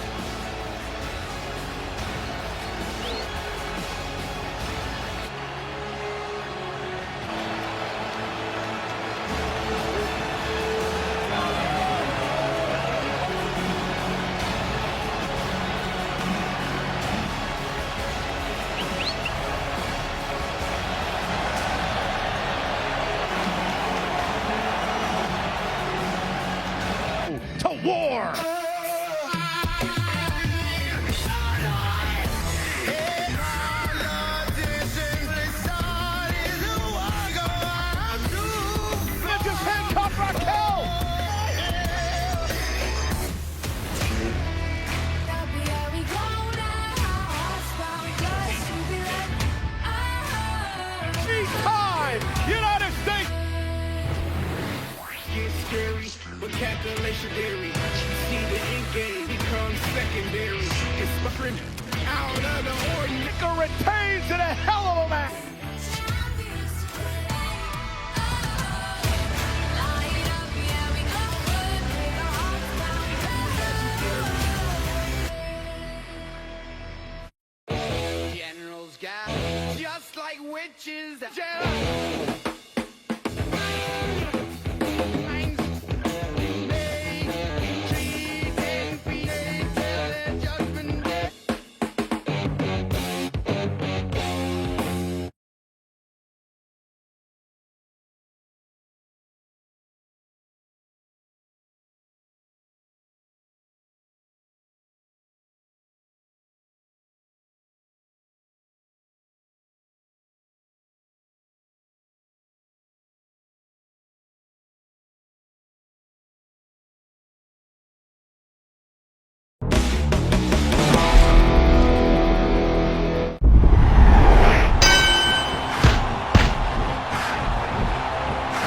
To war! calculation theory. You see the end game becomes secondary. It's suffering out of the ordinary. Retains in a hell of a match. Generals got just like witches.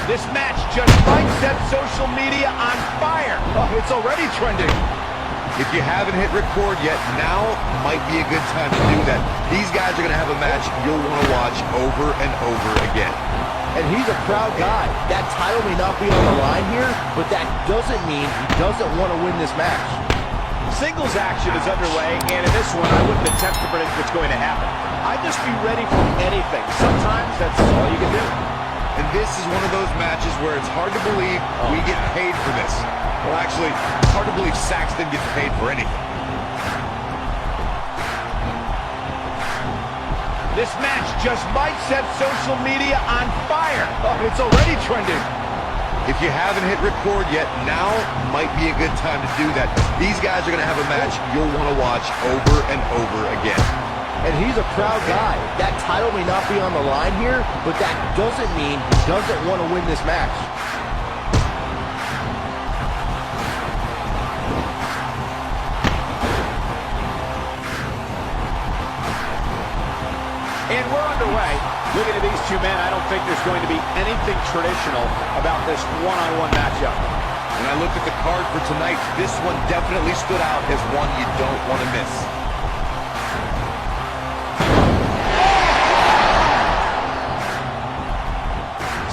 This match just might set social media on fire. Oh, it's already trending. If you haven't hit record yet, now might be a good time to do that. These guys are going to have a match you'll want to watch over and over again. And he's a proud guy. That title may not be on the line here, but that doesn't mean he doesn't want to win this match. Singles action is underway, and in this one, I wouldn't attempt to predict what's going to happen. I'd just be ready for anything. Sometimes that's all you can do. And this is one of those matches where it's hard to believe we get paid for this. Well, actually, it's hard to believe Saxton gets paid for anything. This match just might set social media on fire. Oh, it's already trending. If you haven't hit record yet, now might be a good time to do that. These guys are going to have a match you'll want to watch over and over again. And he's a proud guy. That title may not be on the line here, but that doesn't mean he doesn't want to win this match. And we're underway. Looking at these two men, I don't think there's going to be anything traditional about this one-on-one matchup. When I looked at the card for tonight, this one definitely stood out as one you don't want to miss.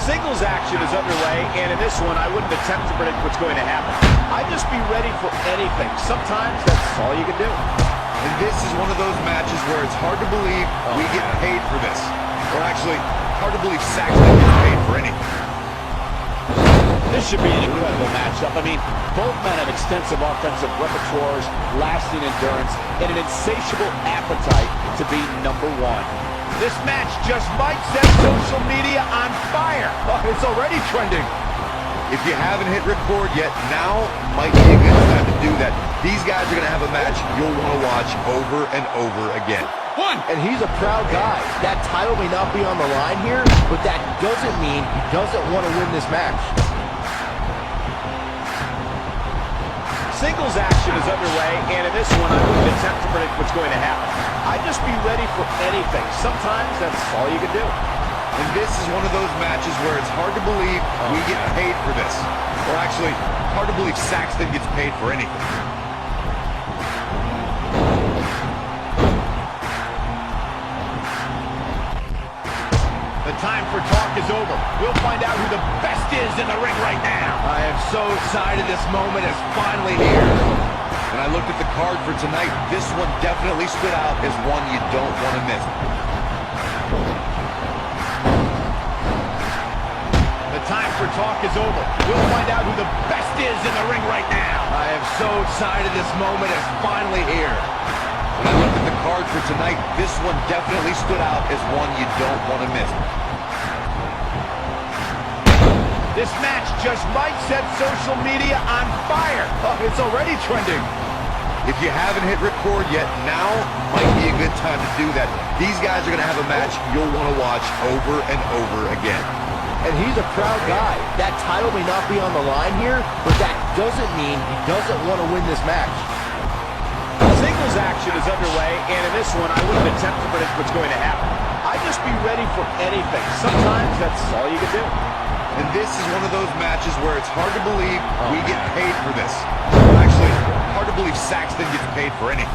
Singles action is underway, and in this one, I wouldn't attempt to predict what's going to happen. I'd just be ready for anything. Sometimes that's all you can do. And this is one of those matches where it's hard to believe we get paid for this. Or actually, hard to believe Saxton gets paid for anything. This should be an incredible matchup. I mean, both men have extensive offensive repertoires, lasting endurance, and an insatiable appetite to be number one. This match just might set social media on fire. Oh, it's already trending. If you haven't hit record yet, now might be a good time to do that. These guys are going to have a match you'll want to watch over and over again. And he's a proud guy. That title may not be on the line here, but that doesn't mean he doesn't want to win this match. Singles action is underway, and in this one, I wouldn't attempt to predict what's going to happen. I'd just be ready for anything. Sometimes that's all you can do. And this is one of those matches where it's hard to believe we get paid for this. Or actually, hard to believe Saxton gets paid for anything. The time for talk is over. We'll find out who the best is in the ring right now. I am so excited this moment is finally here. When I looked at the card for tonight, this one definitely stood out as one you don't want to miss. The time for talk is over. We'll find out who the best is in the ring right now. I am so excited this moment is finally here. When I looked at the card for tonight, this one definitely stood out as one you don't want to miss. This match just might set social media on fire. Oh, it's already trending. If you haven't hit record yet, now might be a good time to do that. These guys are going to have a match you'll want to watch over and over again. And he's a proud guy. That title may not be on the line here, but that doesn't mean he doesn't want to win this match. Singles action is underway, and in this one, I wouldn't attempt to predict what's going to happen. I'd just be ready for anything. Sometimes that's all you can do. And this is one of those matches where it's hard to believe we get paid for this. Actually, hard to believe Saxton gets paid for anything.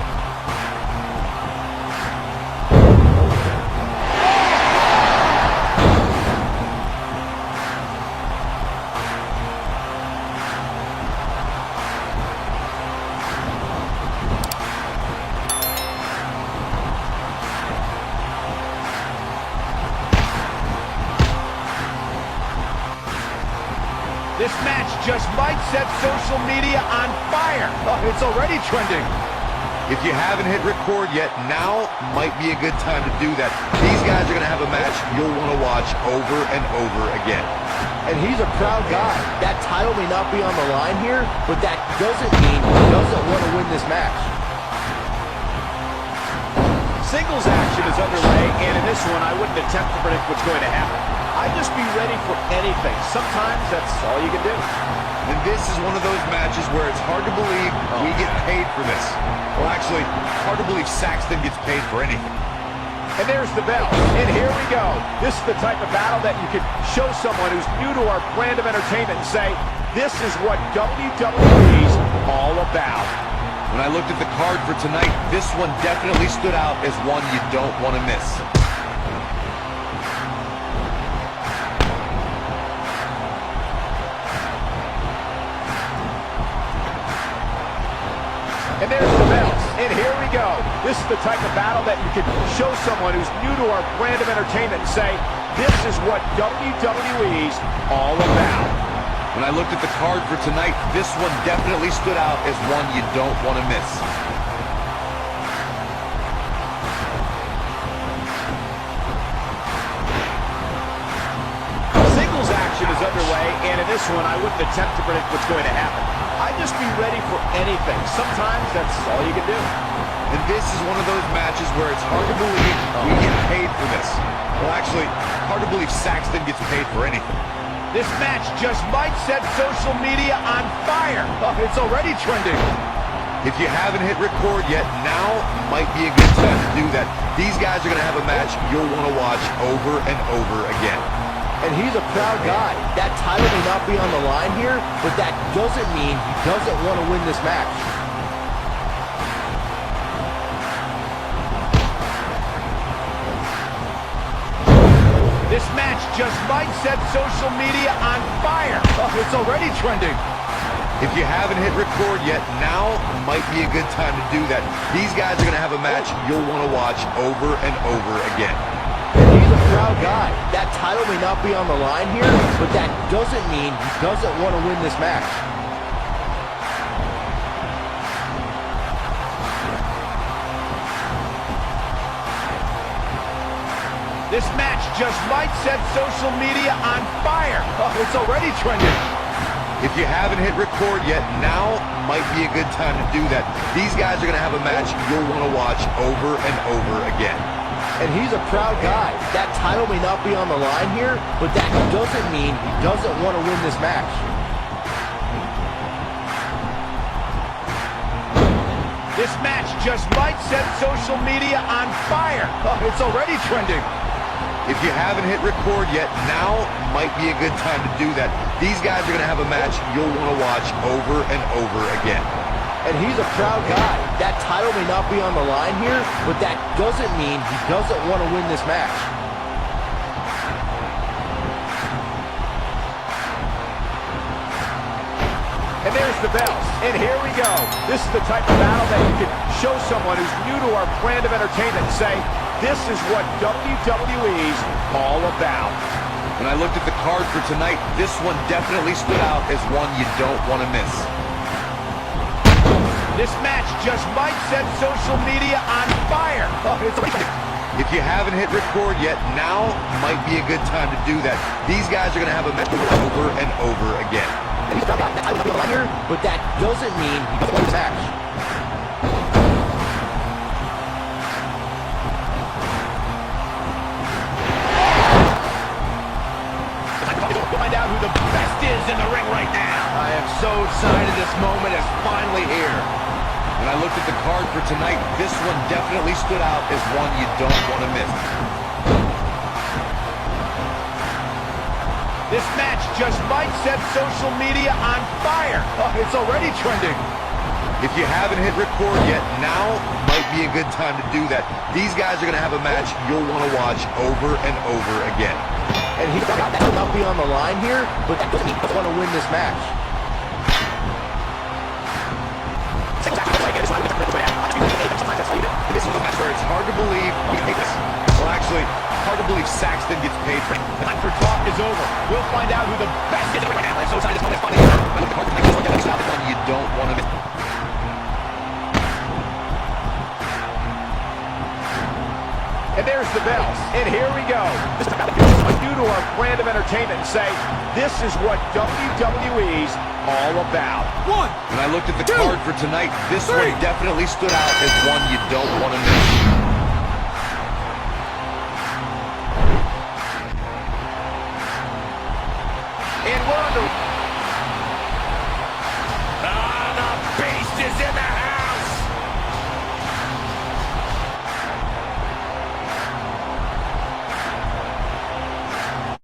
This match just might set social media on fire. Oh, it's already trending. If you haven't hit record yet, now might be a good time to do that. These guys are going to have a match you'll want to watch over and over again. And he's a proud guy. That title may not be on the line here, but that doesn't mean he doesn't want to win this match. Singles action is underway, and in this one, I wouldn't attempt to predict what's going to happen. I'd just be ready for anything. Sometimes that's all you can do. And this is one of those matches where it's hard to believe we get paid for this. Well, actually, hard to believe Saxton gets paid for anything. And there's the bell. And here we go. This is the type of battle that you can show someone who's new to our brand of entertainment and say, this is what WWE's all about. When I looked at the card for tonight, this one definitely stood out as one you don't want to miss. And there's the bell. And here we go. This is the type of battle that you can show someone who's new to our brand of entertainment and say, this is what WWE's all about. When I looked at the card for tonight, this one definitely stood out as one you don't want to miss. Singles action is underway, and in this one, I wouldn't attempt to predict what's going to happen. I'd just be ready for anything. Sometimes that's all you can do. And this is one of those matches where it's hard to believe we get paid for this. Well, actually, hard to believe Saxton gets paid for anything. This match just might set social media on fire. Oh, it's already trending. If you haven't hit record yet, now might be a good time to do that. These guys are going to have a match you'll want to watch over and over again. And he's a proud guy. That title may not be on the line here, but that doesn't mean he doesn't want to win this match. This match just might set social media on fire. Oh, it's already trending. If you haven't hit record yet, now might be a good time to do that. These guys are going to have a match you'll want to watch over and over again. And he's a proud guy. That title may not be on the line here, but that doesn't mean he doesn't want to win this match. This match just might set social media on fire. Oh, it's already trending. If you haven't hit record yet, now might be a good time to do that. These guys are going to have a match you'll want to watch over and over again. And he's a proud guy. That title may not be on the line here, but that doesn't mean he doesn't want to win this match. This match just might set social media on fire. Oh, it's already trending. If you haven't hit record yet, now might be a good time to do that. These guys are going to have a match you'll want to watch over and over again. And he's a proud guy. That title may not be on the line here, but that doesn't mean he doesn't want to win this match. And there's the bells. And here we go. This is the type of battle that you can show someone who's new to our brand of entertainment and say, this is what WWE's all about. When I looked at the card for tonight, this one definitely stood out as one you don't want to miss. This match just might set social media on fire. Oh, it's if you haven't hit record yet, now might be a good time to do that. These guys are going to have a match over and over again. But that doesn't mean he doesn't win this match. Find out who the best is in the ring right now. I am so excited this moment is finally here. When I looked at the card for tonight, this one definitely stood out as one you don't want to miss. This match just might set social media on fire. Oh, it's already trending. If you haven't hit record yet, now might be a good time to do that. These guys are going to have a match you'll want to watch over and over again. And he's about being on the line here, but he doesn't want to win this match. This is a match where it's hard to believe. Well, actually, hard to believe Saxton gets paid for it. The time for talk is over. We'll find out who the best is right now. So excited this moment. You don't want to miss. And there's the bell. And here we go. This is due to our brand of entertainment and say, this is what WWE's all about. One. When I looked at the card for tonight, this one definitely stood out as one you don't want to miss.